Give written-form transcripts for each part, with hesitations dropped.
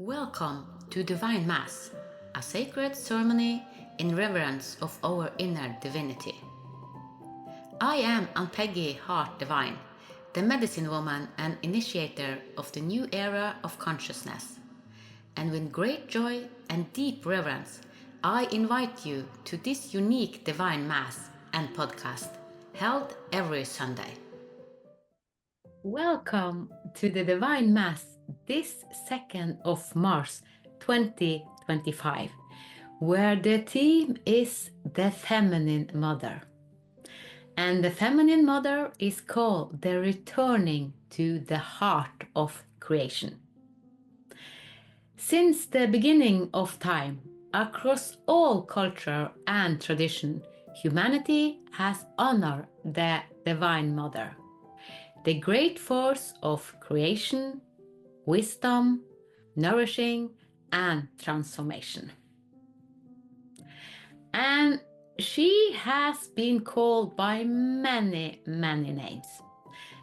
Welcome to Divine Mass, a sacred ceremony in reverence of our inner divinity. I am Ann-Peggy Heart Divine, the medicine woman and initiator of the new era of consciousness. And with great joy and deep reverence, I invite you to this unique Divine Mass and podcast, held every Sunday. Welcome to the Divine Mass this 2nd of March 2025, where the theme is the Feminine Mother. And the Feminine Mother is called the returning to the heart of creation. Since the beginning of time, across all culture and tradition, humanity has honored the Divine Mother, the great force of creation, wisdom, nourishing, and transformation. And she has been called by many names,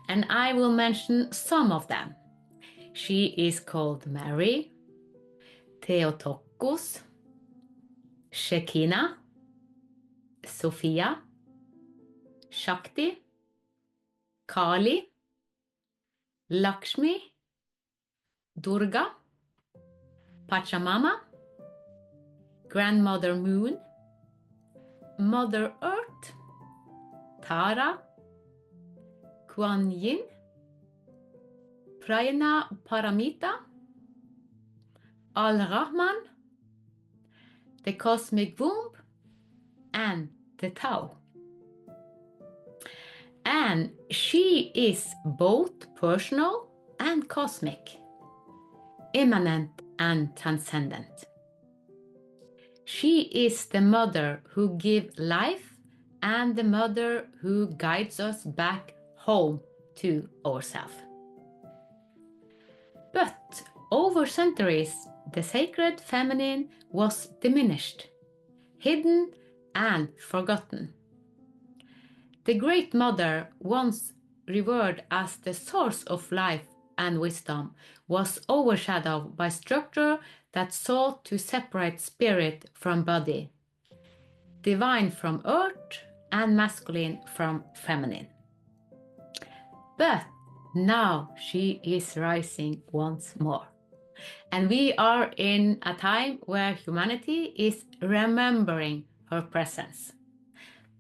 and I will mention some of them. She is called Mary, Theotokos, Shekinah, Sophia, Shakti, Kali, Lakshmi, Durga, Pachamama, Grandmother Moon, Mother Earth, Tara, Kuan Yin, Prayana Paramita, Al-Rahman, the Cosmic Womb, and the Tao. And she is both personal and cosmic, immanent and transcendent. She is the mother who gives life and the mother who guides us back home to ourselves. But over centuries, the sacred feminine was diminished, hidden, and forgotten. The Great Mother, once revered as the source of life and wisdom, was overshadowed by structure that sought to separate spirit from body, divine from earth, and masculine from feminine. But now she is rising once more. And we are in a time where humanity is remembering her presence,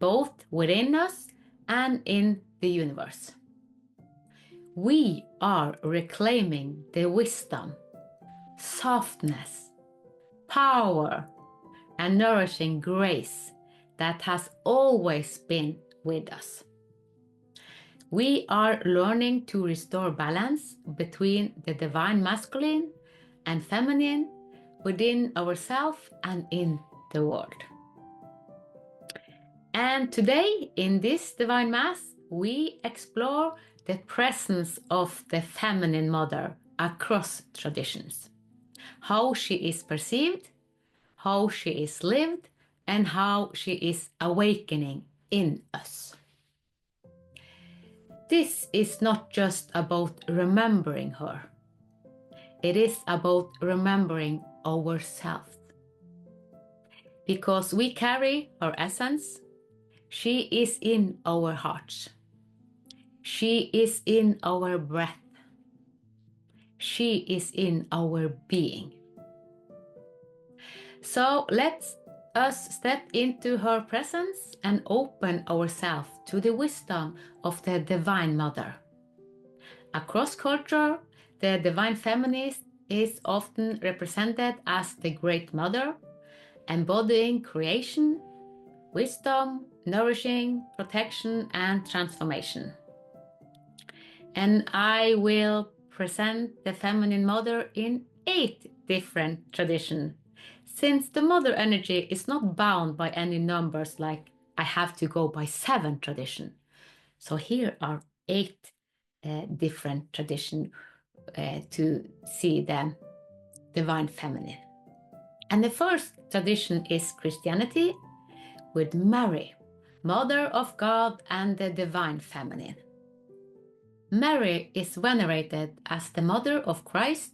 both within us and in the universe. We are reclaiming the wisdom, softness, power, and nourishing grace that has always been with us. We are learning to restore balance between the divine masculine and feminine within ourselves and in the world. And today, in this Divine Mass, we explore the presence of the Feminine Mother across traditions, how she is perceived, how she is lived, and how she is awakening in us. This is not just about remembering her. It is about remembering ourselves. Because we carry her essence, she is in our hearts. She is in our breath. She is in our being. So let us step into her presence and open ourselves to the wisdom of the Divine Mother. Across culture, the Divine Feminine is often represented as the Great Mother, embodying creation, wisdom, nourishing, protection, and transformation. And I will present the Feminine Mother in 8 different traditions, since the mother energy is not bound by any numbers like I have to go by 7 traditions. So here are 8 different traditions to see the Divine Feminine. And the first tradition is Christianity with Mary, Mother of God and the Divine Feminine. Mary is venerated as the Mother of Christ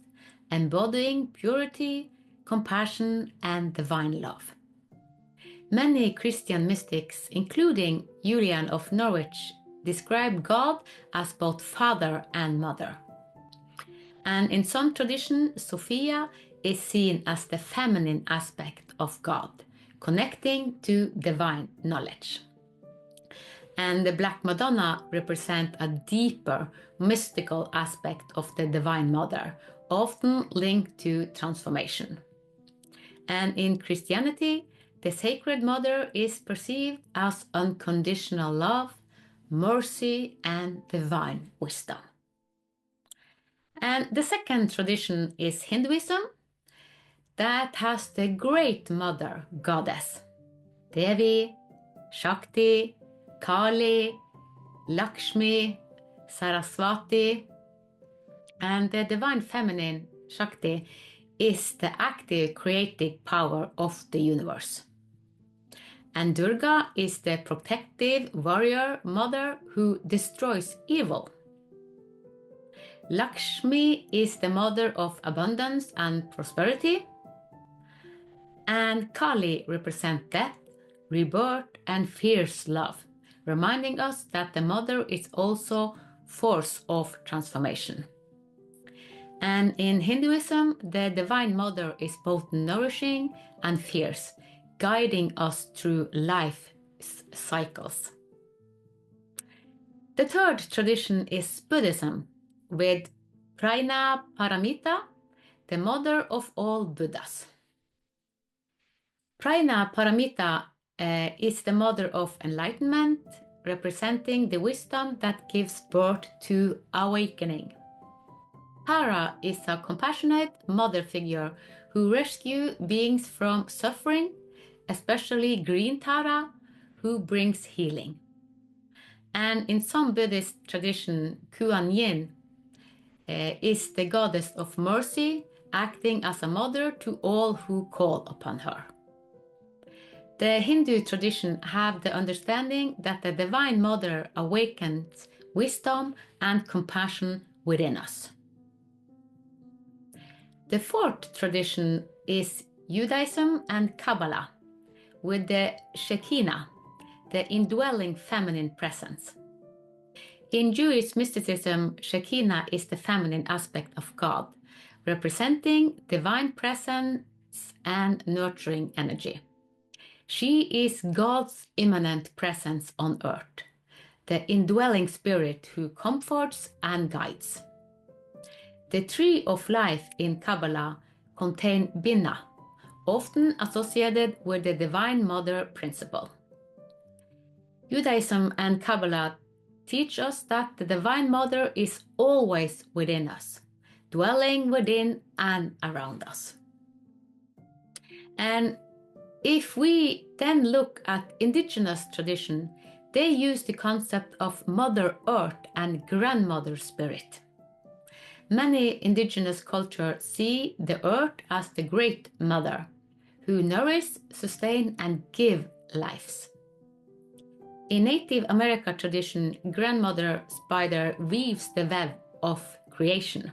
embodying purity, compassion, and divine love. Many Christian mystics, including Julian of Norwich, describe God as both father and mother. And in some tradition, Sophia is seen as the feminine aspect of God, connecting to divine knowledge. And the Black Madonna represents a deeper, mystical aspect of the Divine Mother, often linked to transformation. And in Christianity, the Sacred Mother is perceived as unconditional love, mercy, and divine wisdom. And the second tradition is Hinduism, that has the Great Mother Goddess, Devi, Shakti, Kali, Lakshmi, Saraswati, and the divine feminine, Shakti, is the active creative power of the universe. And Durga is the protective warrior mother who destroys evil. Lakshmi is the mother of abundance and prosperity. And Kali represents death, rebirth, and fierce love, reminding us that the mother is also force of transformation. And in Hinduism, the Divine Mother is both nourishing and fierce, guiding us through life's cycles. The third tradition is Buddhism, with Prajna Paramita, the mother of all Buddhas. Prajna Paramita is the mother of enlightenment, representing the wisdom that gives birth to awakening. Tara is a compassionate mother figure who rescues beings from suffering, especially Green Tara, who brings healing. And in some Buddhist tradition, Kuan Yin is the goddess of mercy, acting as a mother to all who call upon her. The Hindu tradition have the understanding that the Divine Mother awakens wisdom and compassion within us. The fourth tradition is Judaism and Kabbalah, with the Shekinah, the indwelling feminine presence. In Jewish mysticism, Shekinah is the feminine aspect of God, representing divine presence and nurturing energy. She is God's immanent presence on earth, the indwelling spirit who comforts and guides. The tree of life in Kabbalah contains Binah, often associated with the Divine Mother principle. Judaism and Kabbalah teach us that the Divine Mother is always within us, dwelling within and around us. And if we then look at indigenous tradition, they use the concept of Mother Earth and Grandmother Spirit. Many indigenous cultures see the earth as the Great Mother, who nourish, sustain, and give lives. In Native America tradition, Grandmother Spider weaves the web of creation.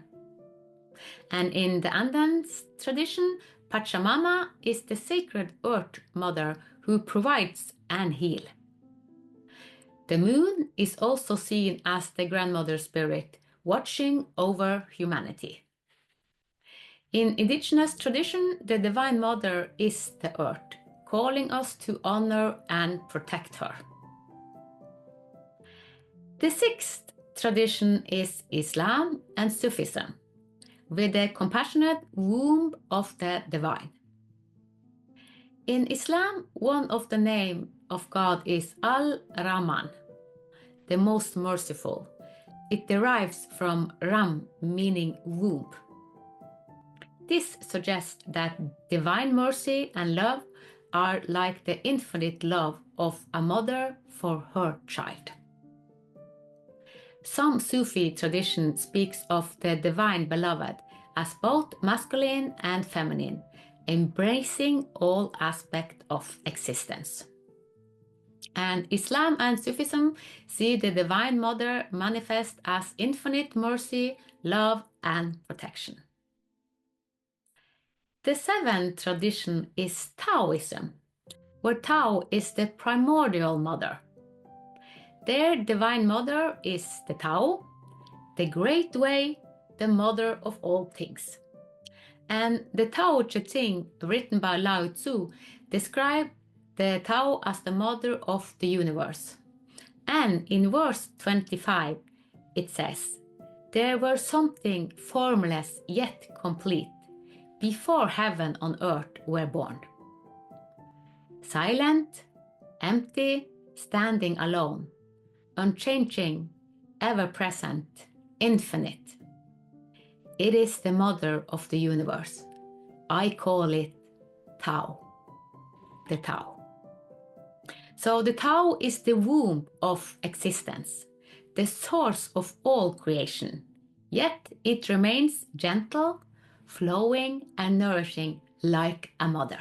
And in the Andes tradition, Pachamama is the sacred earth mother who provides and heals. The moon is also seen as the grandmother spirit, watching over humanity. In indigenous tradition, the Divine Mother is the earth, calling us to honor and protect her. The sixth tradition is Islam and Sufism, with the compassionate womb of the divine. In Islam, one of the names of God is Al-Rahman, the most merciful. It derives from Ram, meaning womb. This suggests that divine mercy and love are like the infinite love of a mother for her child. Some Sufi tradition speaks of the divine beloved as both masculine and feminine, embracing all aspects of existence. And Islam and Sufism see the Divine Mother manifest as infinite mercy, love, and protection. The seventh tradition is Taoism, where Tao is the primordial mother. Their divine mother is the Tao, the great way, the mother of all things. And the Tao Te Ching, written by Lao Tzu, describes the Tao as the mother of the universe. And in verse 25, it says, "There were something formless yet complete, before heaven and earth were born. Silent, empty, standing alone, unchanging, ever-present, infinite. It is the mother of the universe. I call it Tao, the Tao." So the Tao is the womb of existence, the source of all creation, yet it remains gentle, flowing and nourishing like a mother.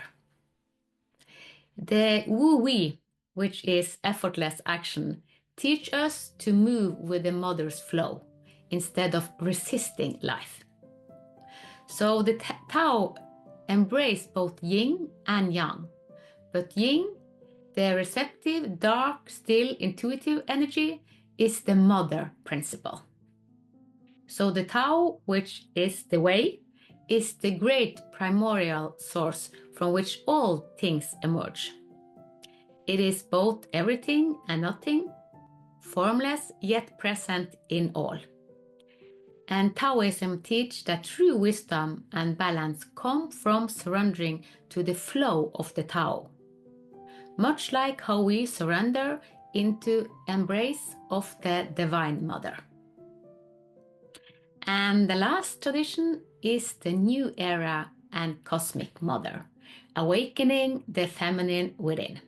The Wu Wei, which is effortless action, teach us to move with the mother's flow instead of resisting life. So the Tao embrace both yin and yang, but yin, the receptive, dark, still, intuitive energy, is the mother principle. So the Tao, which is the way, is the great primordial source from which all things emerge. It is both everything and nothing, formless yet present in all. And Taoism teaches that true wisdom and balance come from surrendering to the flow of the Tao, much like how we surrender into embrace of the Divine Mother. And the last tradition is the New Era and Cosmic Mother, awakening the feminine within.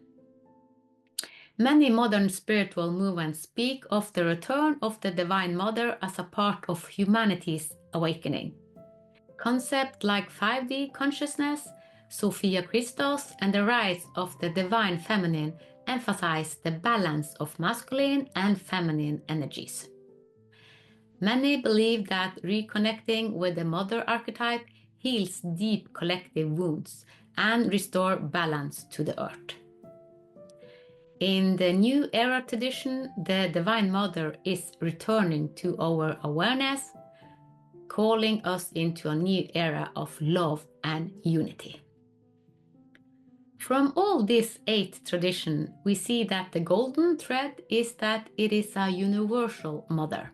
Many modern spiritual movements speak of the return of the Divine Mother as a part of humanity's awakening. Concepts like 5D consciousness, Sophia Christos, and the rise of the Divine Feminine emphasize the balance of masculine and feminine energies. Many believe that reconnecting with the mother archetype heals deep collective wounds and restores balance to the earth. In the New Era tradition, the Divine Mother is returning to our awareness, calling us into a new era of love and unity. From all these 8 traditions, we see that the golden thread is that it is a universal mother.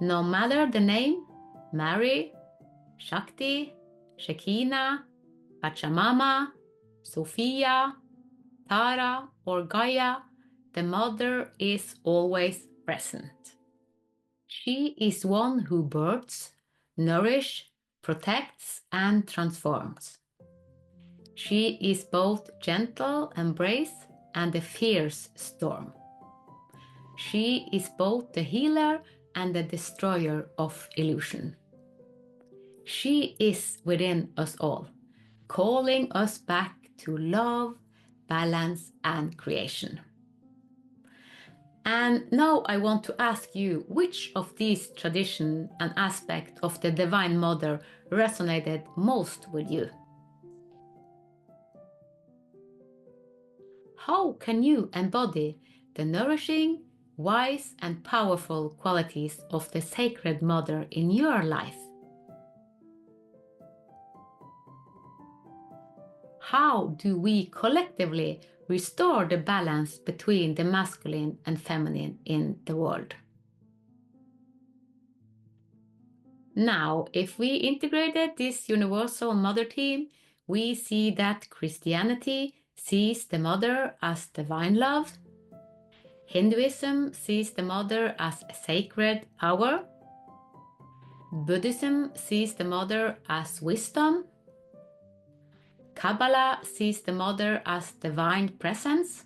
No matter the name, Mary, Shakti, Shekinah, Pachamama, Sophia, Tara, or Gaia, the mother is always present. She is one who births, nourishes, protects, and transforms. She is both gentle embrace and a fierce storm. She is both the healer and the destroyer of illusion. She is within us all, calling us back to love, balance, and creation. And now I want to ask you, which of these traditions and aspects of the Divine Mother resonated most with you? How can you embody the nourishing, wise, and powerful qualities of the Sacred Mother in your life? How do we collectively restore the balance between the masculine and feminine in the world? Now, if we integrated this universal mother theme, we see that Christianity sees the mother as divine love, Hinduism sees the mother as sacred power, Buddhism sees the mother as wisdom, Kabbalah sees the mother as divine presence,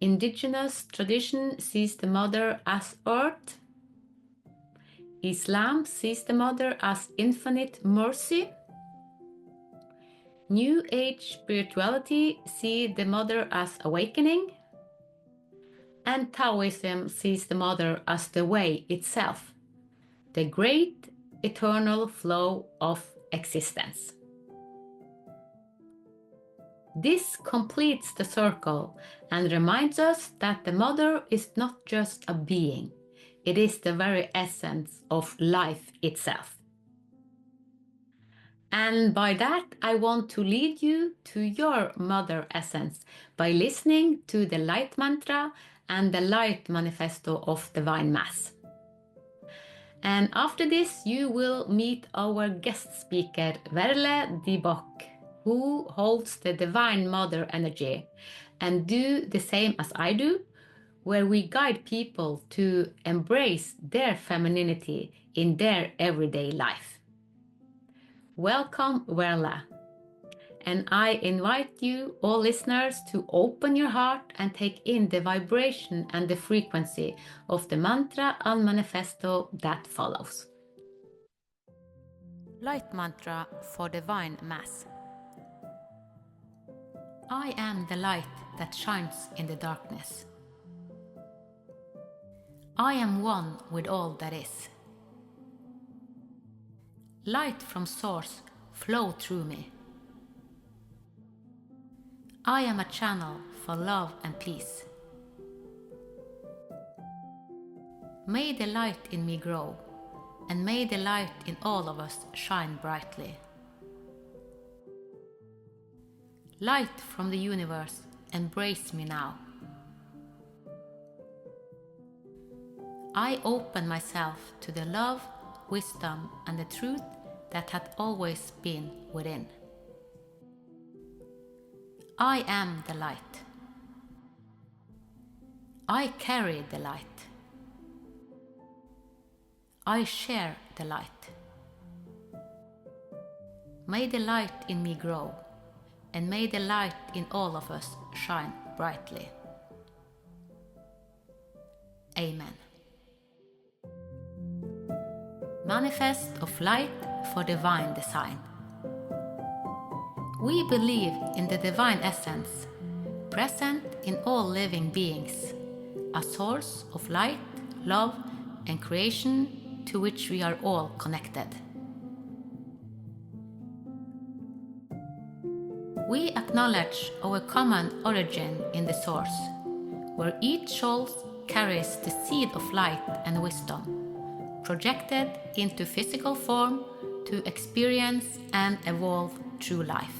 Indigenous tradition sees the mother as earth, Islam sees the mother as infinite mercy, New Age spirituality sees the mother as awakening, and Taoism sees the mother as the way itself, the great eternal flow of existence. This completes the circle and reminds us that the Mother is not just a being, it is the very essence of life itself. And by that, I want to lead you to your Mother essence by listening to the Light Mantra and the Light Manifesto of Divine Mass. And after this, you will meet our guest speaker, Verle Dibok, who holds the Divine Mother energy and do the same as I do, where we guide people to embrace their femininity in their everyday life. Welcome, Verla. And I invite you, all listeners, to open your heart and take in the vibration and the frequency of the mantra and manifesto that follows. Light Mantra for Divine Mass. I am the light that shines in the darkness. I am one with all that is. Light from Source flow through me. I am a channel for love and peace. May the light in me grow, and may the light in all of us shine brightly. Light from the universe, embrace me now. I open myself to the love, wisdom, and the truth that hath always been within. I am the light. I carry the light. I share the light. May the light in me grow, and may the light in all of us shine brightly. Amen. Manifest of light for divine design. We believe in the divine essence, present in all living beings, a source of light, love, and creation to which we are all connected. We acknowledge our common origin in the Source, where each soul carries the seed of light and wisdom, projected into physical form to experience and evolve through life.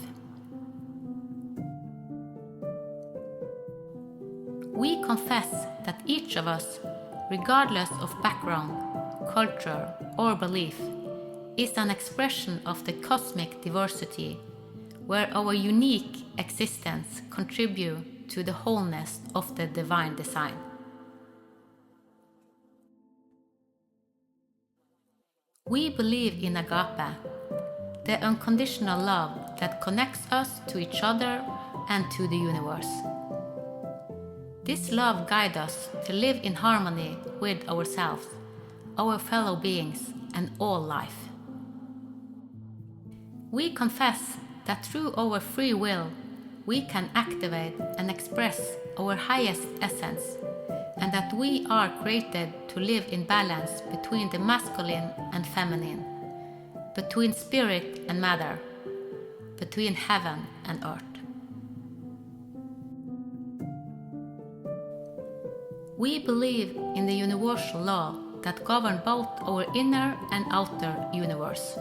We confess that each of us, regardless of background, culture, or belief, is an expression of the cosmic diversity, where our unique existence contributes to the wholeness of the divine design. We believe in agape, the unconditional love that connects us to each other and to the universe. This love guides us to live in harmony with ourselves, our fellow beings, and all life. We confess that through our free will, we can activate and express our highest essence, and that we are created to live in balance between the masculine and feminine, between spirit and matter, between heaven and earth. We believe in the universal law that governs both our inner and outer universe,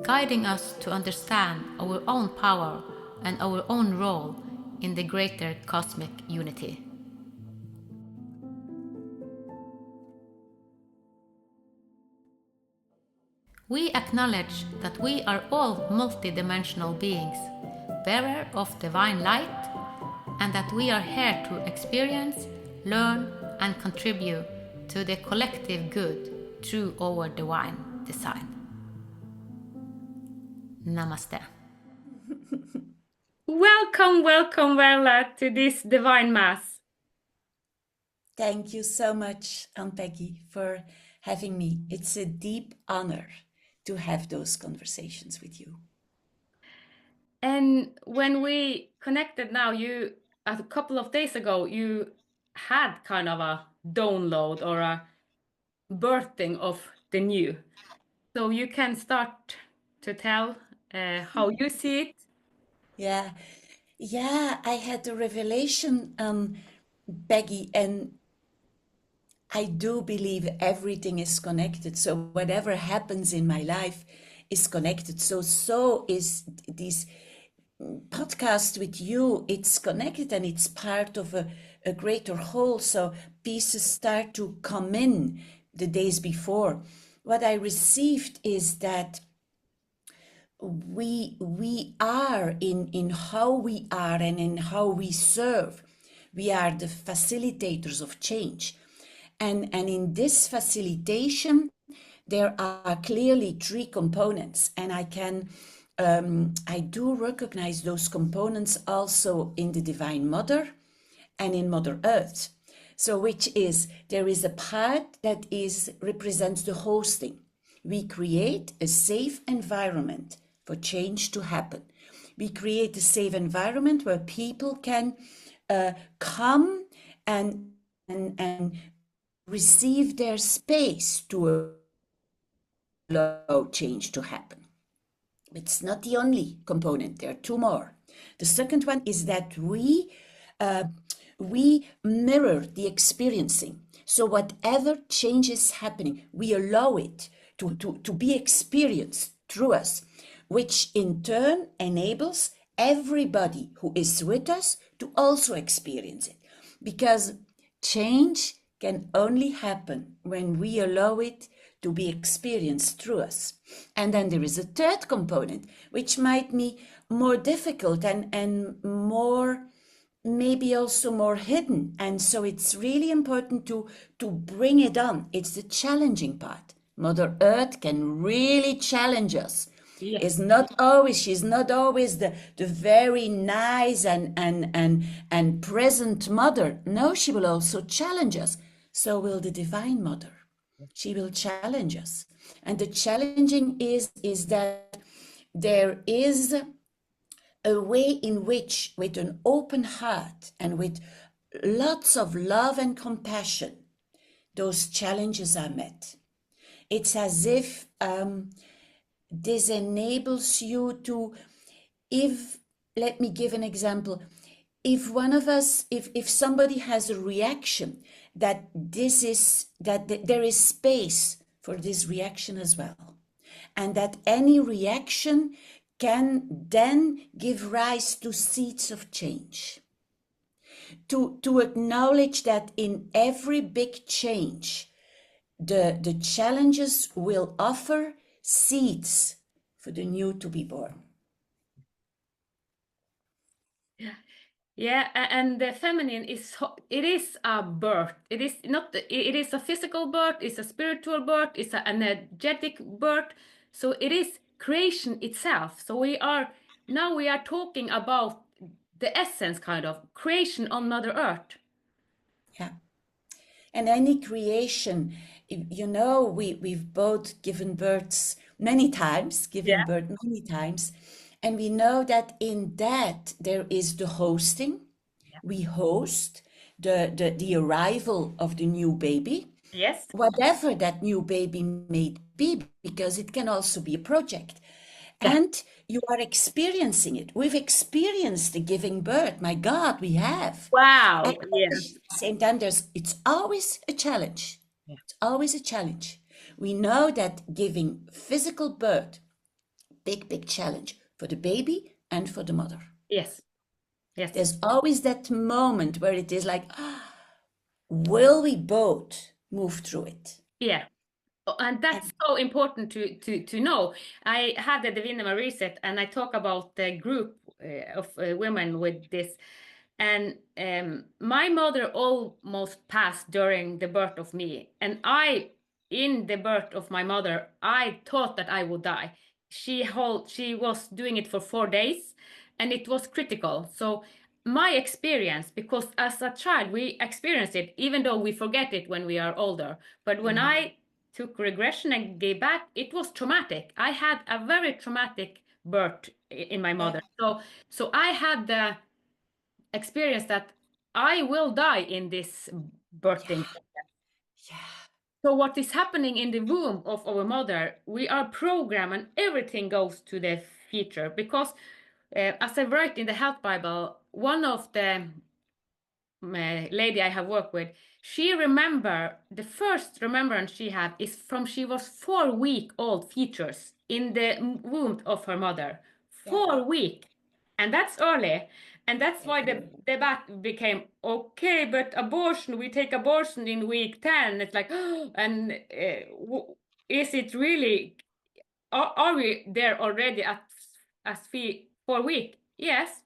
guiding us to understand our own power and our own role in the greater cosmic unity. We acknowledge that we are all multidimensional beings, bearer of divine light, and that we are here to experience, learn, and contribute to the collective good through our divine design. Namaste. Welcome, Verla, to this Divine Mass. Thank you so much, Ann-Peggy, for having me. It's a deep honor to have those conversations with you. And when we connected now, a couple of days ago, you had kind of a download or a birthing of the new. So you can start to tell how you see it? Yeah. Yeah, I had a revelation, Peggy, and I do believe everything is connected. So whatever happens in my life is connected. So is this podcast with you. It's connected and it's part of a greater whole. So pieces start to come in the days before. What I received is that we are in how we are and in how we serve. We are the facilitators of change. And in this facilitation, there are clearly three components, and I do recognize those components also in the Divine Mother and in Mother Earth. So, which is there is a part that is represents the hosting. We create a safe environment for change to happen. We create a safe environment where people can come and receive their space to allow change to happen. It's not the only component. There are two more. The second one is that we mirror the experiencing. So whatever change is happening, we allow it to be experienced through us, which in turn enables everybody who is with us to also experience it. Because change can only happen when we allow it to be experienced through us. And then there is a third component, which might be more difficult and more, maybe also more hidden. And so it's really important to bring it on. It's the challenging part. Mother Earth can really challenge us. Yes. She's not always the very nice and present mother. No, she will also challenge us. So will the Divine Mother. She will challenge us. And the challenging is that there is a way in which, with an open heart and with lots of love and compassion, those challenges are met. It's as if this enables you to, if, let me give an example. If one of us, if somebody has a reaction, that there is space for this reaction as well. And that any reaction can then give rise to seeds of change. To acknowledge that in every big change, the challenges will offer seeds for the new to be born. Yeah, and the feminine is it is a birth. It is not it is a physical birth, it's a spiritual birth, it's an energetic birth. So it is creation itself. So we are talking about the essence kind of creation on Mother Earth. Yeah. And any creation, we've both given birth many times, and we know that in that there is the hosting. We host the arrival of the new baby, Yes. whatever that new baby may be, because it can also be a project. Yeah. And you are experiencing it. We've experienced the giving birth. My God, we have. Wow. And at Yeah. the same time, it's always a challenge. Yeah. It's always a challenge. We know that giving physical birth, big challenge for the baby and for the mother. Yes. Yes. There's always that moment where it is like, will we both move through it? Yeah. And that's so important to know. I had the Divinity reset, and I talk about the group of women with this. And my mother almost passed during the birth of me, and in the birth of my mother, I thought that I would die. She was doing it for 4 days, and it was critical. So my experience, because as a child we experience it, even though we forget it when we are older. But when I took regression and gave back, it was traumatic. I had a very traumatic birth in my mother. So I had the experience that I will die in this birthing. Yeah. So what is happening in the womb of our mother, we are programmed and everything goes to the future. Because as I write in the Health Bible, one of the lady I have worked with, the first remembrance she had is from she was 4 week old features in the womb of her mother. Yeah. 4 week. And that's early. And that's why the debate became, okay, but abortion, we take abortion in week 10. It's like, and is it really, are we there already at as 4 week? Yes,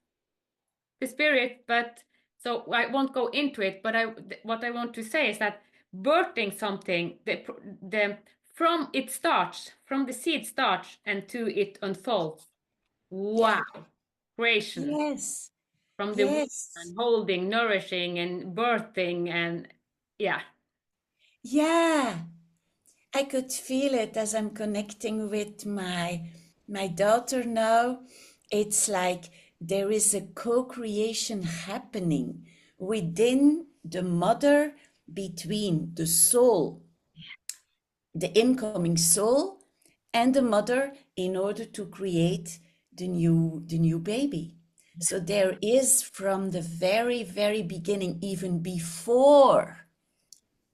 the spirit, but so I won't go into it, but what I want to say is that birthing something, the from it starts, from the seed starts and to it unfolds. Yeah. Wow, creation Yes. from the womb Yes. and holding, nourishing, and birthing, and yeah, Yeah. I could feel it as I'm connecting with my daughter now. It's like there is a co-creation happening within the mother, between the soul, the incoming soul, and the mother, in order to create the new baby. So there is, from the very, very beginning, even before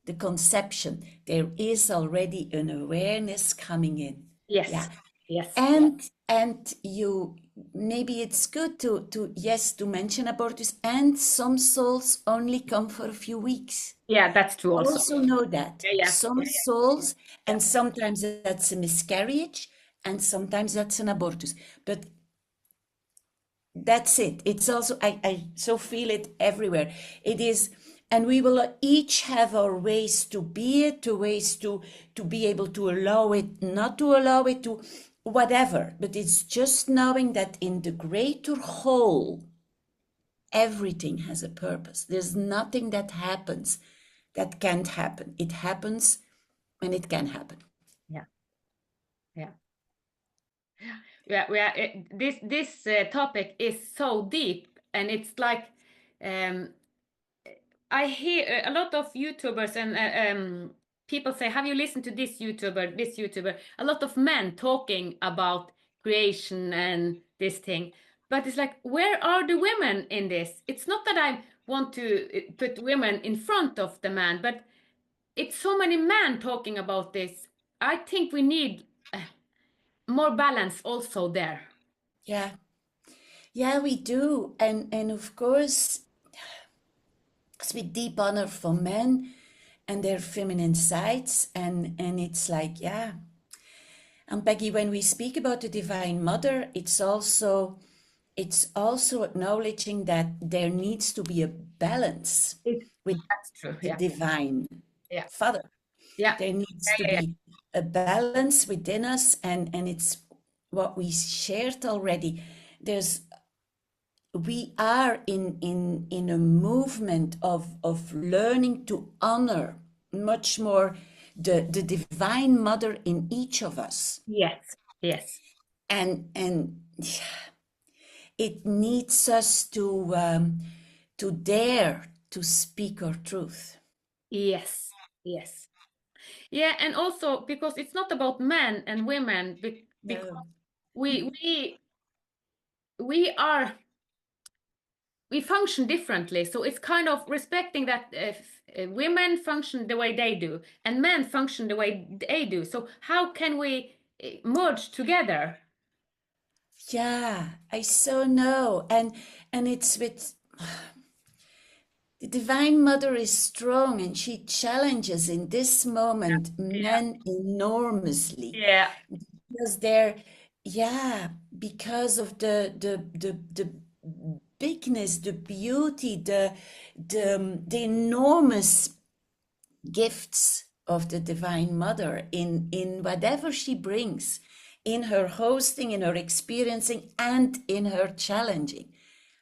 the conception, there is already an awareness coming in. Yeah. yes, yes, And you, maybe it's good to yes, to mention abortus, and some souls only come for a few weeks. yeah, that's true also. Also know that Yeah, yeah, some yeah, souls, yeah, and sometimes that's a miscarriage, and sometimes that's an abortus. But that's it. It's also, I so feel it everywhere. It is, and we will each have our ways to be it, to ways to be able to allow it, not to allow it, to whatever. But it's just knowing that in the greater whole, everything has a purpose. There's nothing that happens that can't happen. It happens when it can happen. yeah, yeah. Yeah, this topic is so deep, and it's like um, I hear a lot of YouTubers and people say, "Have you listened to this YouTuber, this YouTuber?" A lot of men talking about creation and this thing, but it's like, where are the women in this? It's not that I want to put women in front of the man, but it's so many men talking about this. I think we need more balance also there. Yeah. Yeah, we do. And of course, it's with deep honor for men and their feminine sides. And it's like, yeah. And Peggy, when we speak about the Divine Mother, it's also acknowledging that there needs to be a balance with That's true. the Yeah. Divine Yeah. Father. Yeah. There needs to Yeah. Yeah. be a balance within us, and it's what we shared already. We are in a movement of learning to honor much more the Divine Mother in each of us. Yes. Yes. And it needs us to dare to speak our truth. Yes. Yes. Yeah. And also because it's not about men and women, because No. we we are we function differently. So it's kind of respecting that women function the way they do and men function the way they do. So how can we merge together? Yeah, I so know. And it's with the Divine Mother is strong, and she challenges in this moment Yeah. men enormously, Yeah. because they're, yeah, because of the bigness, the beauty, the enormous gifts of the Divine Mother in whatever she brings, in her hosting, in her experiencing, and in her challenging.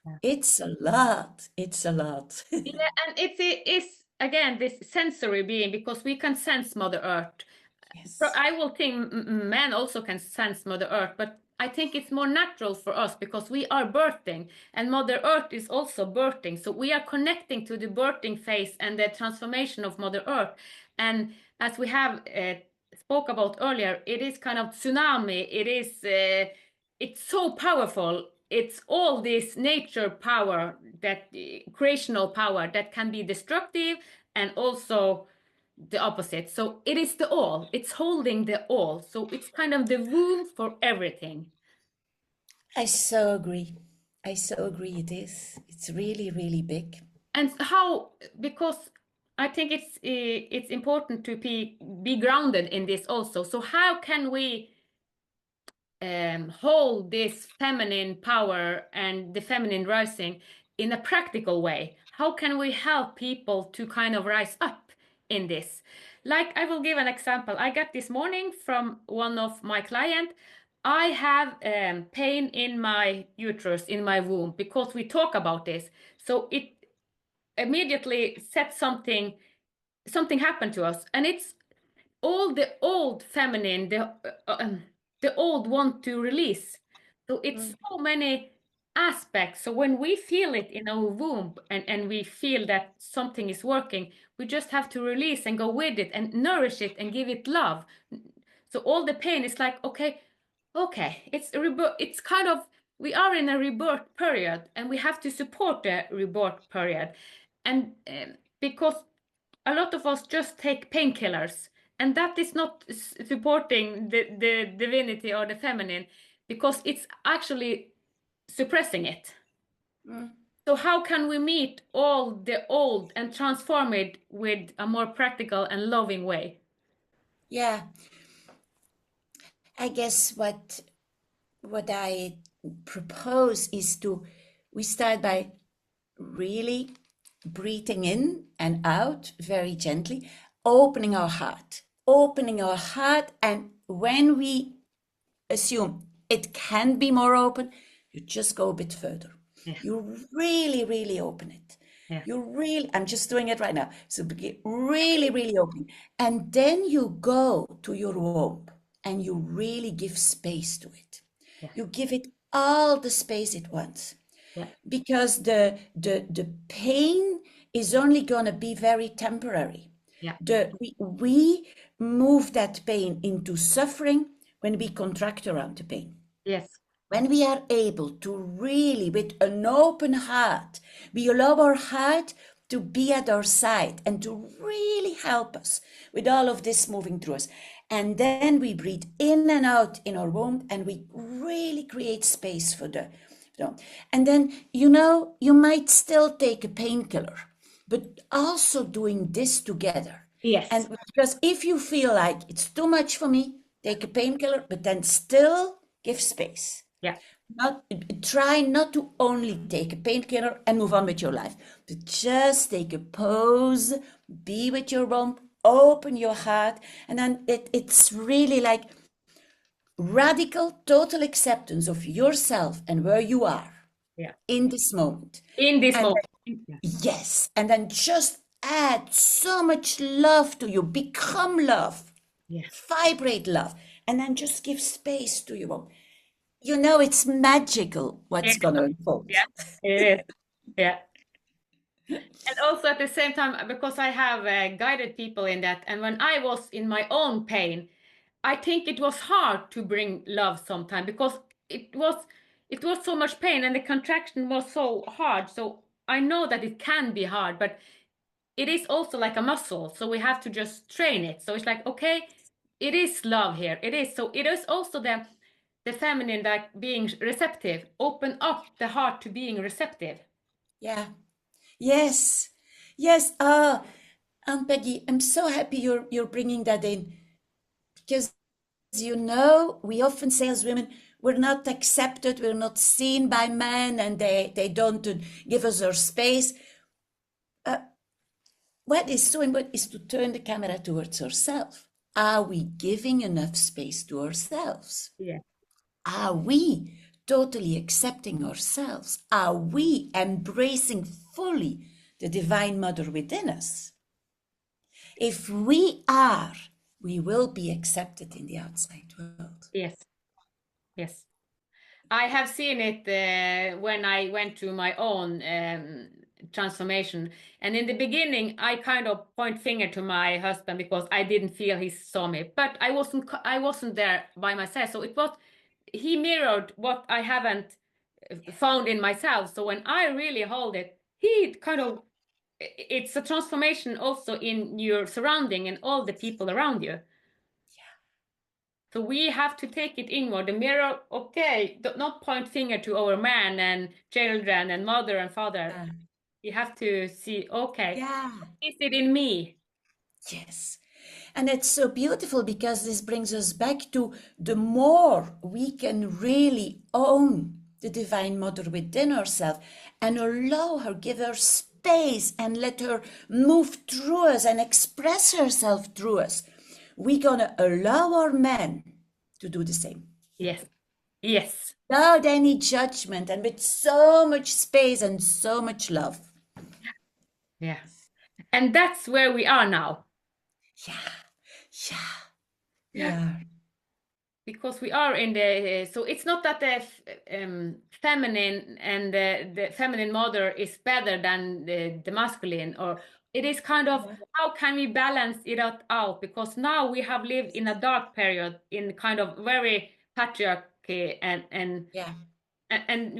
Yeah. It's a lot. It's a lot. Yeah, and it is again this sensory being because we can sense Mother Earth. So Yes. I will think men also can sense Mother Earth, but I think it's more natural for us because we are birthing and Mother Earth is also birthing. So we are connecting to the birthing phase and the transformation of Mother Earth. And as we have spoke about earlier, it is kind of tsunami. It is it's so powerful. It's all this nature power, that creational power that can be destructive and also the opposite. So it is the all. It's holding the all. So it's kind of the womb for everything. I so agree. I so agree it is. It's really, really big. And how, because I think it's important to be grounded in this also. So how can we hold this feminine power and the feminine rising in a practical way? How can we help people to kind of rise up in this? Like, I will give an example. I got this morning from one of my clients. I have pain in my uterus, in my womb, because we talk about this. So it immediately set something happened to us, and it's all the old feminine, the old want to release. So it's so many aspects. So when we feel it in our womb, and we feel that something is working, we just have to release and go with it and nourish it and give it love. So all the pain is like, okay, it's a rebirth. It's kind of, we are in a rebirth period, and we have to support the rebirth period. And because a lot of us just take painkillers, and that is not supporting the divinity or the feminine, because it's actually suppressing it. So how can we meet all the old and transform it with a more practical and loving way? Yeah. I guess what I propose is we start by really breathing in and out very gently, opening our heart, and when we assume it can be more open, you just go a bit further. Yeah. You really, really open it. Yeah. I'm just doing it right now. So really, really open. And then you go to your womb and you really give space to it. Yeah. You give it all the space it wants. Yeah. Because the pain is only going to be very temporary. Yeah. We move that pain into suffering when we contract around the pain. Yes. When we are able to really, with an open heart, we allow our heart to be at our side and to really help us with all of this moving through us. And then we breathe in and out in our womb, and we really create space for the. And then, you might still take a painkiller, but also doing this together. Yes. And because if you feel like it's too much for me, take a painkiller, but then still give space. Yeah. Try not to only take a painkiller and move on with your life, but just take a pause, be with your womb, open your heart, and then it's really like radical, total acceptance of yourself and where you are in this moment. In this moment. Yes, and then just add so much love to you, become love, vibrate love, and then just give space to your womb. It's magical what's going to unfold. Yeah, it is. Yeah. And also at the same time, because I have guided people in that, and when I was in my own pain, I think it was hard to bring love sometimes, because it was so much pain and the contraction was so hard. So I know that it can be hard, but it is also like a muscle. So we have to just train it. So it's like, okay, it is love here. It is. So it is also the feminine, like being receptive, open up the heart to being receptive. Yeah. Yes. Ann-Peggy, I'm so happy you're bringing that in, because we often say as women, we're not accepted, we're not seen by men, and they don't give us our space. What is so important is to turn the camera towards ourselves. Are we giving enough space to ourselves? Yeah. Are we totally accepting ourselves? Are we embracing fully the Divine Mother within us? If we are, we will be accepted in the outside world. Yes. Yes. I have seen it when I went to my own transformation. And in the beginning, I kind of point finger to my husband because I didn't feel he saw me, but I wasn't there by myself. So it was, he mirrored what I haven't found in myself. So when I really hold it, he kind of, it's a transformation also in your surrounding and all the people around you. So we have to take it inward. The mirror, okay, not point finger to our man and children and mother and father. You have to see, okay, is it in me? Yes. And it's so beautiful because this brings us back to the more we can really own the Divine Mother within ourselves and allow her, give her space and let her move through us and express herself through us, we're going to allow our men to do the same. Yes. Yes. Without any judgment and with so much space and so much love. Yeah. And that's where we are now. Yeah. Because we are in the, so it's not that the feminine and the feminine mother is better than the masculine, or it is kind of, how can we balance it out? Because now we have lived in a dark period in kind of very patriarchy and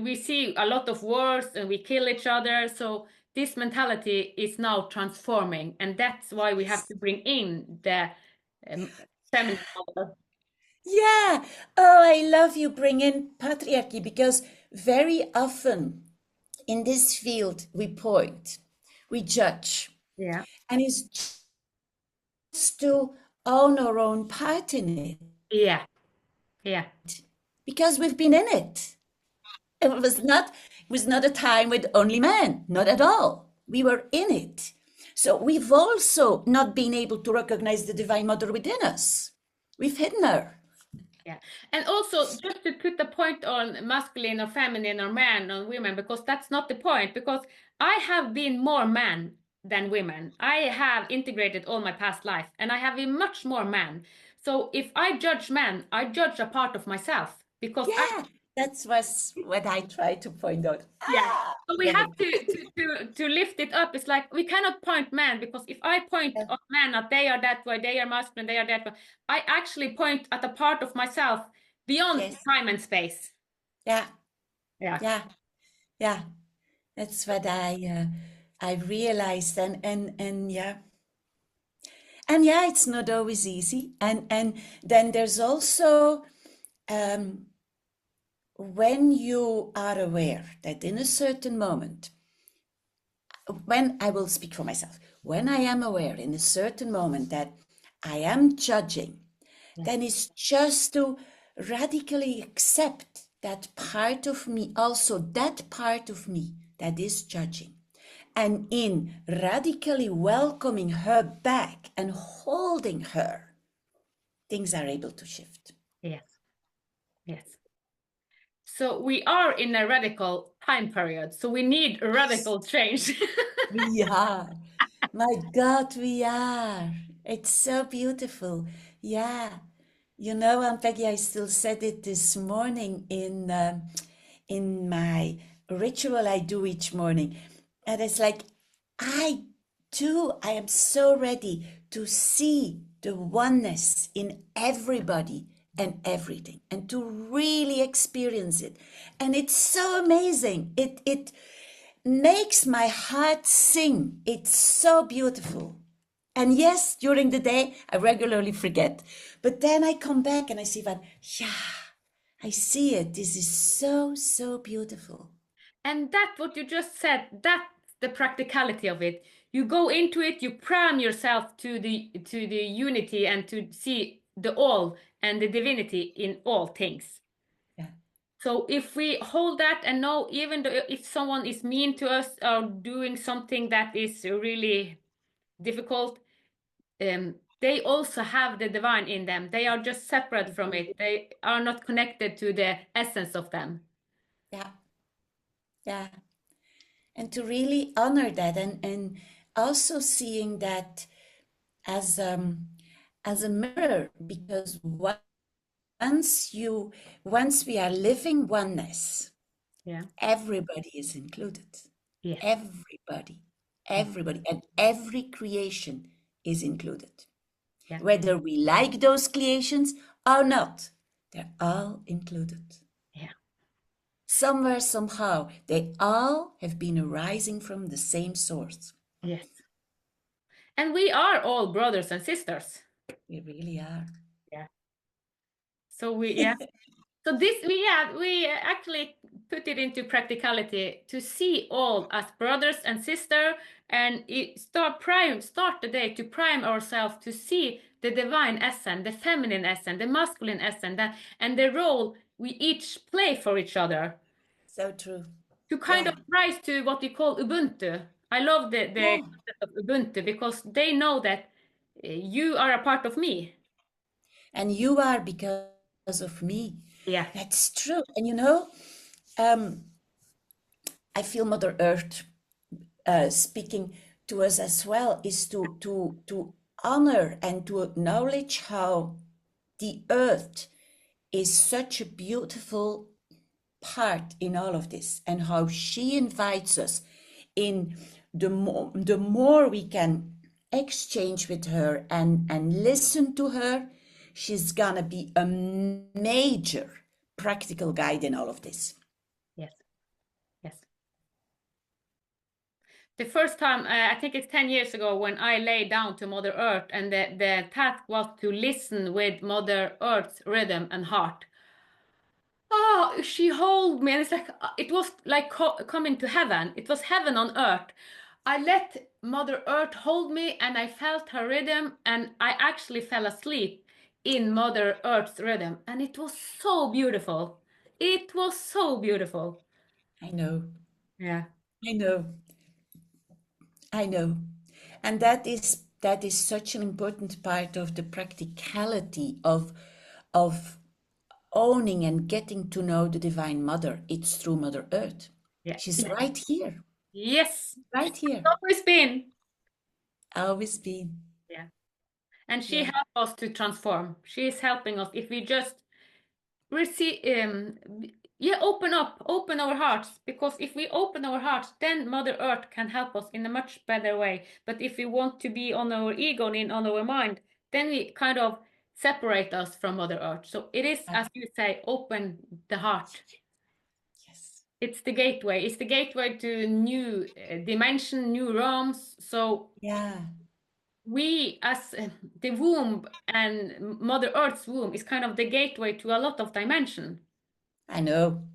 we see a lot of wars and we kill each other. So this mentality is now transforming, and that's why we have to bring in the feminine mother. Yeah. Oh, I love you bring in patriarchy because very often in this field we point, we judge. Yeah. And it's just to own our own part in it. Yeah. Yeah. Because we've been in it. It was not a time with only men, not at all. We were in it. So we've also not been able to recognize the Divine Mother within us. We've hidden her. Yeah. And also just to put the point on masculine or feminine or man or women, because that's not the point, because I have been more man than women. I have integrated all my past life and I have been much more man. So if I judge men, I judge a part of myself because that's what I try to point out. So we have to lift it up. It's like we cannot point men, because if I point at men that they are that way, they are masculine, they are that way, I actually point at a part of myself beyond time and space. Yeah. That's what I realized, and yeah. And yeah, it's not always easy. And then there's also when you are aware that in a certain moment, when I will speak for myself, when I am aware in a certain moment that I am judging, then it's just to radically accept that part of me, also that part of me that is judging. And in radically welcoming her back and holding her, things are able to shift. Yes. So we are in a radical time period. So we need a radical change. We are. My God, we are. It's so beautiful. Yeah. You know, Ann-Peggy, I still said it this morning in my ritual I do each morning. And it's like, I am so ready to see the oneness in everybody and everything and to really experience it. And it's so amazing. It makes my heart sing. It's so beautiful. And yes, during the day, I regularly forget. But then I come back and I see that, I see it. This is so, so beautiful. And that, what you just said, that's the practicality of it. You go into it, you prime yourself to the unity and to see the all and the divinity in all things. Yeah. So if we hold that and know, even though if someone is mean to us or doing something that is really difficult, they also have the divine in them. They are just separate from it. They are not connected to the essence of them. Yeah. And to really honor that and also seeing that as a mirror, because once we are living oneness, everybody is included. Yes. Everybody, and every creation is included. Yeah. Whether we like those creations or not, they're all included. Yeah. Somewhere, somehow, they all have been arising from the same source. Yes. And we are all brothers and sisters. We really are. Yeah. So yeah. So this we actually put it into practicality to see all as brothers and sister, and start the day to prime ourselves to see the divine essence, the feminine essence, the masculine essence, and the role we each play for each other. So true. To kind Yeah. of rise to what we call Ubuntu. I love the Yeah. concept of Ubuntu because they know that you are a part of me. And you are because of me. Yeah. That's true. And um, I feel Mother Earth speaking to us as well is to honor and to acknowledge how the earth is such a beautiful part in all of this, and how she invites us in. The more we can exchange with her and listen to her, she's gonna be a major practical guide in all of this. Yes. Yes. The first time, I think it's 10 years ago, when I lay down to Mother Earth, and the task was to listen with Mother Earth's rhythm and heart. Oh, she held me, and it's like it was like coming to heaven. It was heaven on earth. I let Mother Earth hold me, and I felt her rhythm, and I actually fell asleep in Mother Earth's rhythm, and it was so beautiful. It was so beautiful. I know, Yeah. I know, I know. And that is such an important part of the practicality of owning and getting to know the Divine Mother. It's through Mother Earth. Yeah. She's Yeah. right here, Yes. right here. Always been. Always been. Yeah. And she Yeah. helped us to transform. She is helping us if we just receive, yeah, open our hearts. Because if we open our hearts, then Mother Earth can help us in a much better way. But if we want to be on our ego and on our mind, then we kind of separate us from Mother Earth. So it is, as you say, open the heart. Yes. It's the gateway. It's the gateway to new dimension, new realms. So Yeah. we, as the womb and Mother Earth's womb, is kind of the gateway to a lot of dimension. I know.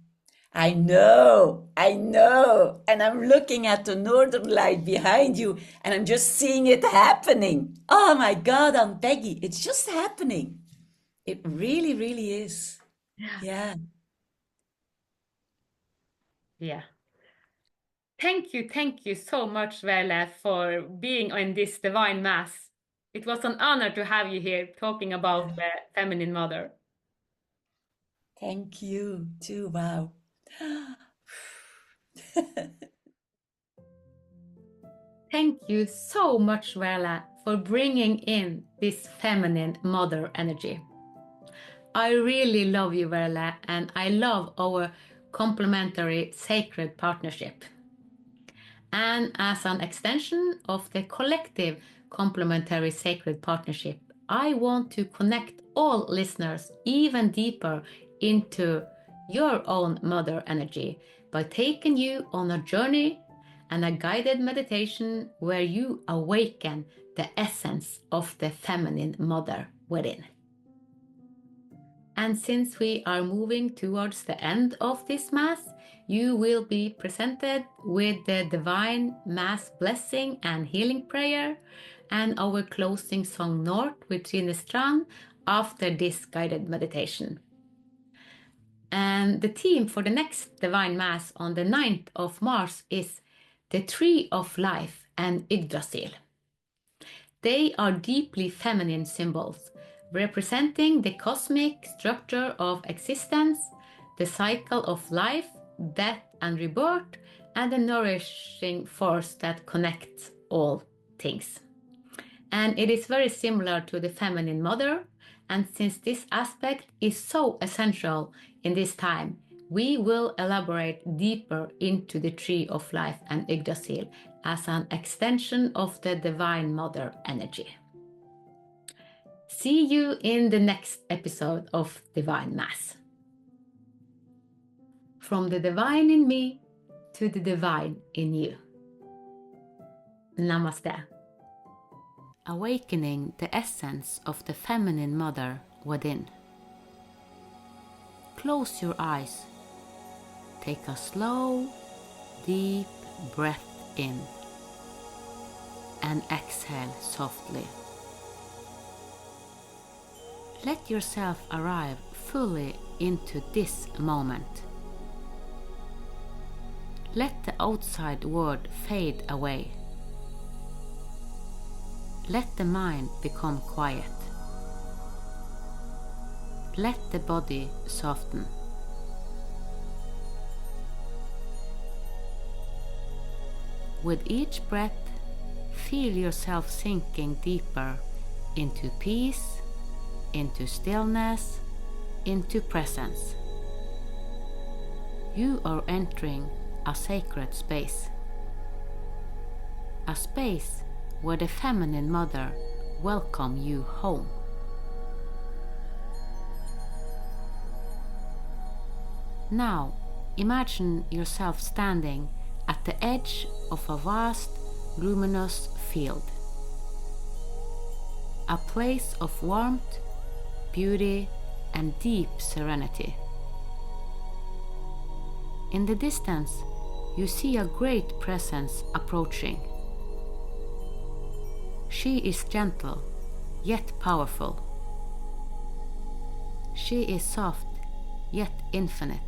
I know. I know. And I'm looking at the northern light behind you and I'm just seeing it happening. Oh my God, Ann-Peggy, it's just happening. It really, really is. Yeah. Yeah. Yeah. Thank you so much, Vele, for being on this divine mass. It was an honor to have you here talking about the feminine mother. Thank you too. Wow. Thank you so much, Vele, for bringing in this feminine mother energy. I really love you, Verla, and I love our complementary sacred partnership. And as an extension of the collective complementary sacred partnership, I want to connect all listeners even deeper into your own mother energy by taking you on a journey and a guided meditation where you awaken the essence of the feminine mother within. And since we are moving towards the end of this Mass, you will be presented with the Divine Mass Blessing and Healing Prayer and our closing song North with Trine Strand after this guided meditation. And the theme for the next Divine Mass on the 9th of March is the Tree of Life and Yggdrasil. They are deeply feminine symbols, representing the cosmic structure of existence, the cycle of life, death, and rebirth, and the nourishing force that connects all things. And it is very similar to the feminine mother, and since this aspect is so essential in this time, We will elaborate deeper into the Tree of Life and Yggdrasil as an extension of the Divine Mother energy. See you in the next episode of Divine Mass. From the divine in me to the divine in you. Namaste. Awakening the essence of the feminine mother within. Close your eyes. Take a slow, deep breath in and exhale softly. Let yourself arrive fully into this moment. Let the outside world fade away. Let the mind become quiet. Let the body soften. With each breath, feel yourself sinking deeper into peace, into stillness, into presence. You are entering a sacred space. A space where the feminine mother welcomes you home. Now, imagine yourself standing at the edge of a vast, luminous field. A place of warmth, beauty, and deep serenity. In the distance, you see a great presence approaching. She is gentle, yet powerful. She is soft, yet infinite.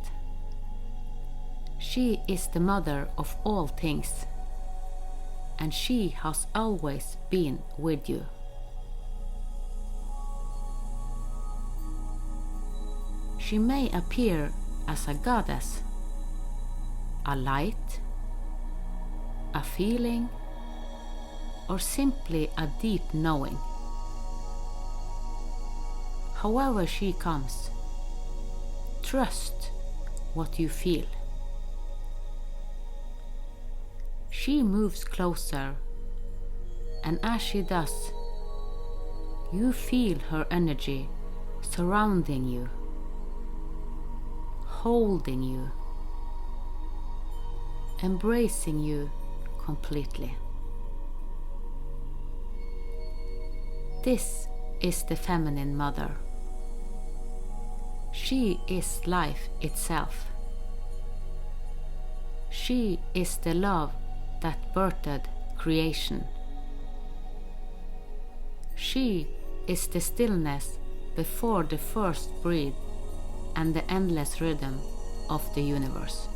She is the mother of all things, and she has always been with you. She may appear as a goddess, a light, a feeling, or simply a deep knowing. However she comes, trust what you feel. She moves closer, and as she does, you feel her energy surrounding you, holding you, embracing you completely. This is the feminine mother. She is life itself. She is the love that birthed creation. She is the stillness before the first breath and the endless rhythm of the universe.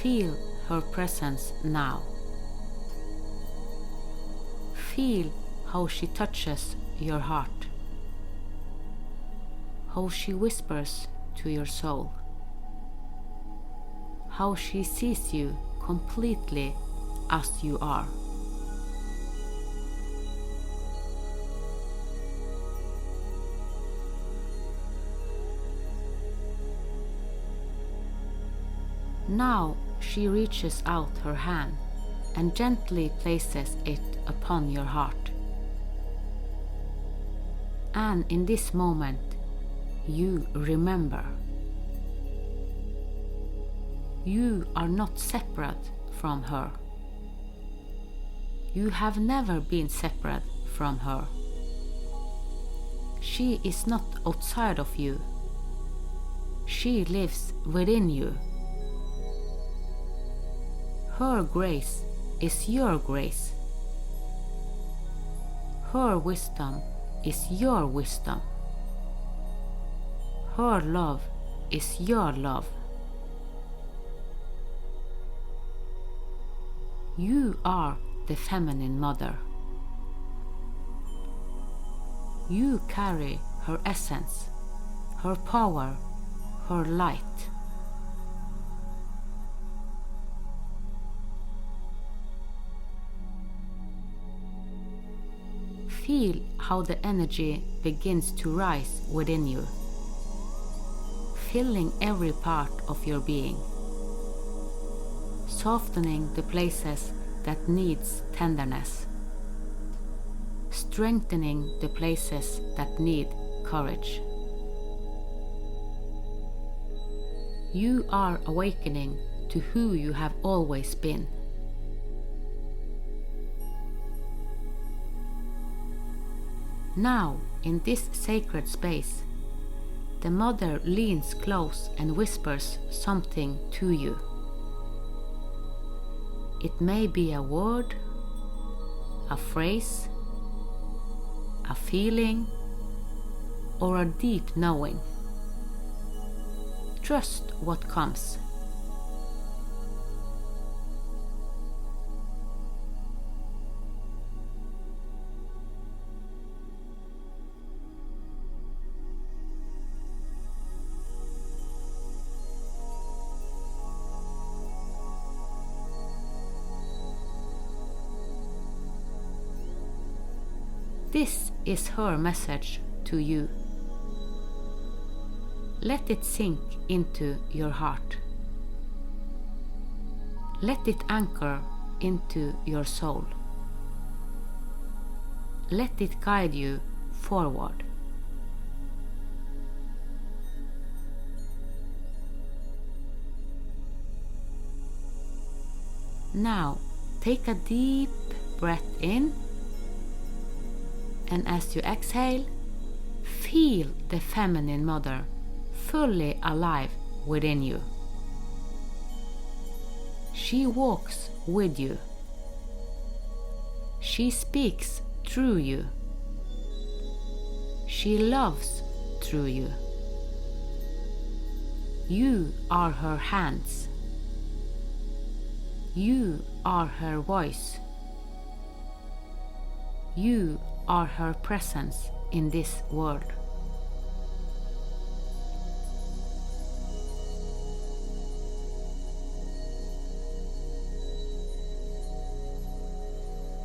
Feel her presence now. Feel how she touches your heart, how she whispers to your soul, how she sees you completely as you are. Now she reaches out her hand and gently places it upon your heart. And in this moment, you remember. You are not separate from her. You have never been separate from her. She is not outside of you. She lives within you. Her grace is your grace. Her wisdom is your wisdom. Her love is your love. You are the feminine mother. You carry her essence, her power, her light. Feel how the energy begins to rise within you, filling every part of your being, softening the places that needs tenderness, strengthening the places that need courage. You are awakening to who you have always been. Now, in this sacred space, the Mother leans close and whispers something to you. It may be a word, a phrase, a feeling, or a deep knowing. Trust what comes. This is her message to you. Let it sink into your heart. Let it anchor into your soul. Let it guide you forward. Now, take a deep breath in. And as you exhale, feel the feminine mother fully alive within you. She walks with you. She speaks through you. She loves through you. You are her hands. You are her voice. You are her presence in this world.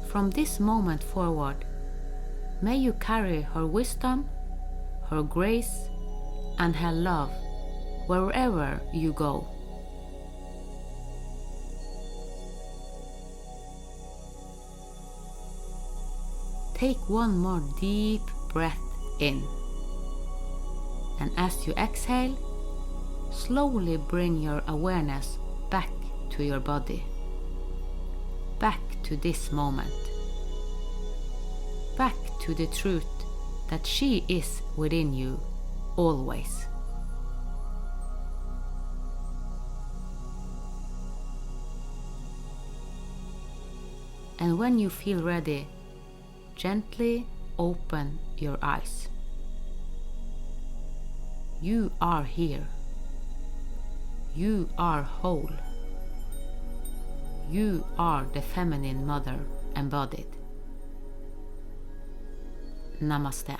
From this moment forward, may you carry her wisdom, her grace, and her love wherever you go. Take one more deep breath in, and as you exhale, slowly bring your awareness back to your body, back to this moment, back to the truth that she is within you always. And when you feel ready, gently open your eyes. You are here. You are whole. You are the feminine mother embodied. Namaste.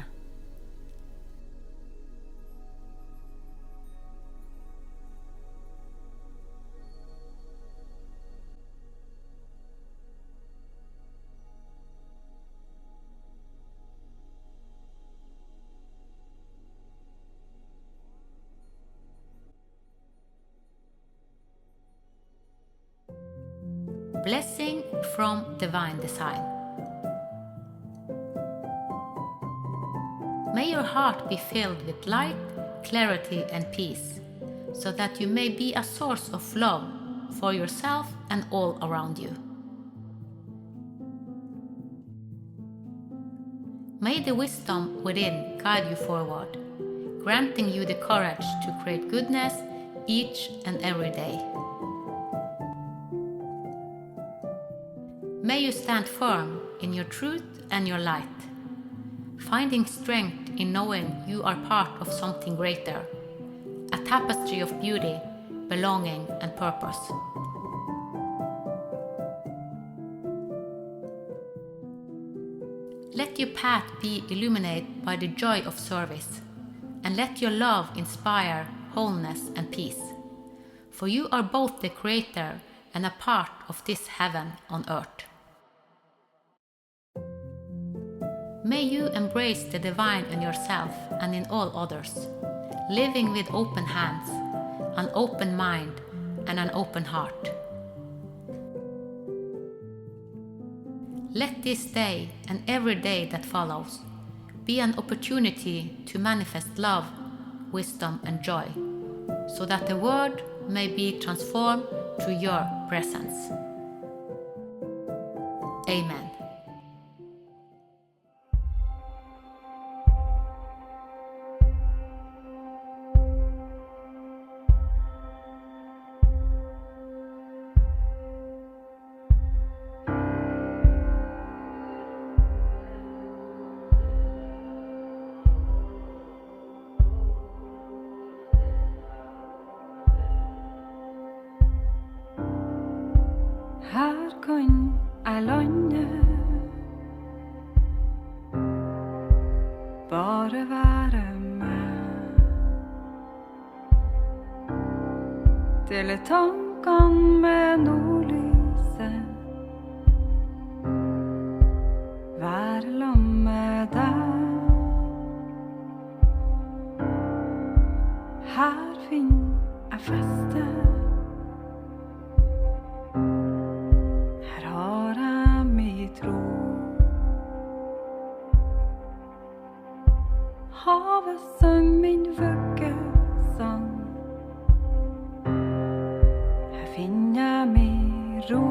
Blessing from Divine Design. May your heart be filled with light, clarity, and peace, so that you may be a source of love for yourself and all around you. May the wisdom within guide you forward, granting you the courage to create goodness each and every day. May you stand firm in your truth and your light, finding strength in knowing you are part of something greater, a tapestry of beauty, belonging, and purpose. Let your path be illuminated by the joy of service, and let your love inspire wholeness and peace, for you are both the creator and a part of this heaven on earth. May you embrace the divine in yourself and in all others, living with open hands, an open mind, and an open heart. Let this day and every day that follows be an opportunity to manifest love, wisdom, and joy, so that the world may be transformed through your presence. Amen. Her kan jeg lande, bare være med. Dele tankene med nordlyset, være sammen med deg. Her finner jeg feste. Havet sang min vuggesang. Her finner jeg min ro.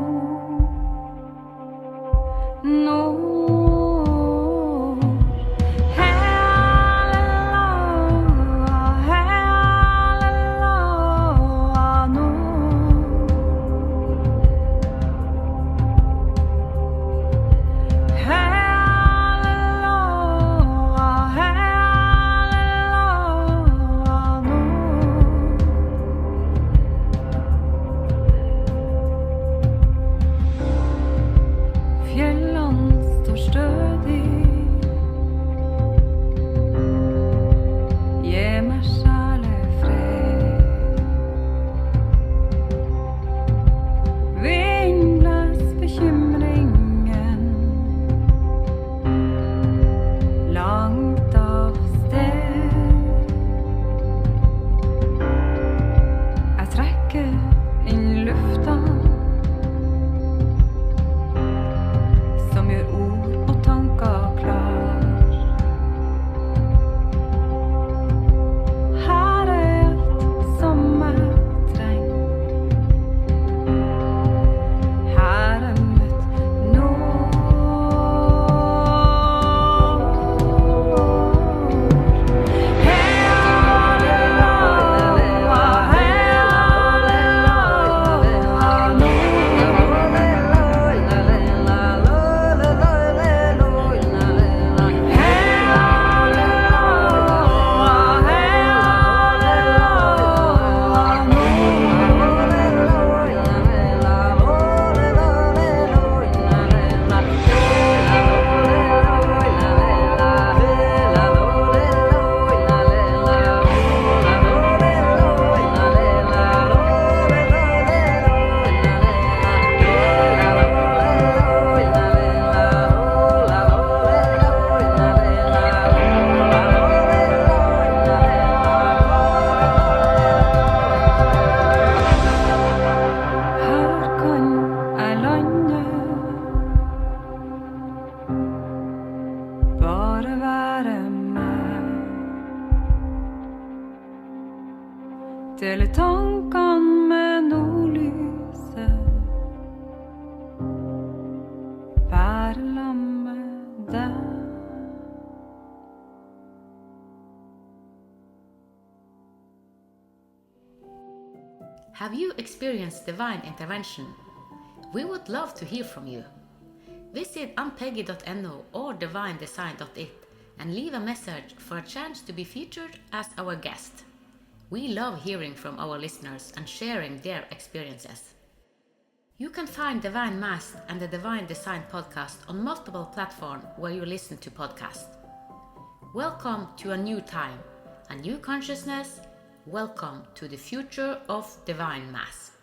Dele tankene med nordlyset, være sammen med deg. Have you experienced divine intervention? We would love to hear from you. Visit Ann-Peggy.no or divinedesign.it and leave a message for a chance to be featured as our guest. We love hearing from our listeners and sharing their experiences. You can find Divine Mass and the Divine Design podcast on multiple platforms where you listen to podcasts. Welcome to a new time, a new consciousness. Welcome to the future of Divine Mass.